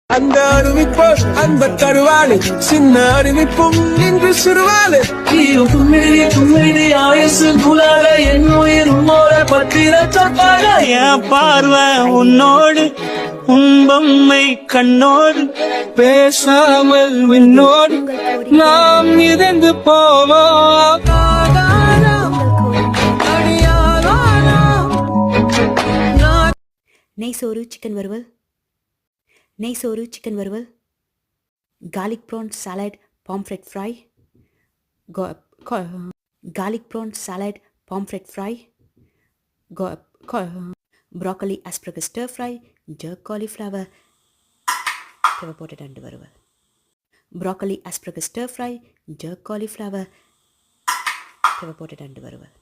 அந்த அறிவிப்போ அந்த கருவாடு சின்ன அறிவிப்பும் இன்று சிறுவாடு கும்மிடி ஆயுசு குலாக என் உயிர் உன்னோட பத்திர சொப்பாக என் பார்வை உன்னோடு உம்பம்மை கண்ணோடு பேசாமல் விண்ணோடு நாம் மிதந்து போவோம். நெய் சோறு சிக்கன் வறுவல், நெய் சோறு சிக்கன் வறுவல், garlic prawn salad pomfret fry, garlic prawn salad pomfret fry, broccoli asparagus stir fry, jerk cauliflower போட்டு ரெண்டு வறுவல், broccoli asparagus stir fry, jerk cauliflower போட்டு ரெண்டு வறுவல்.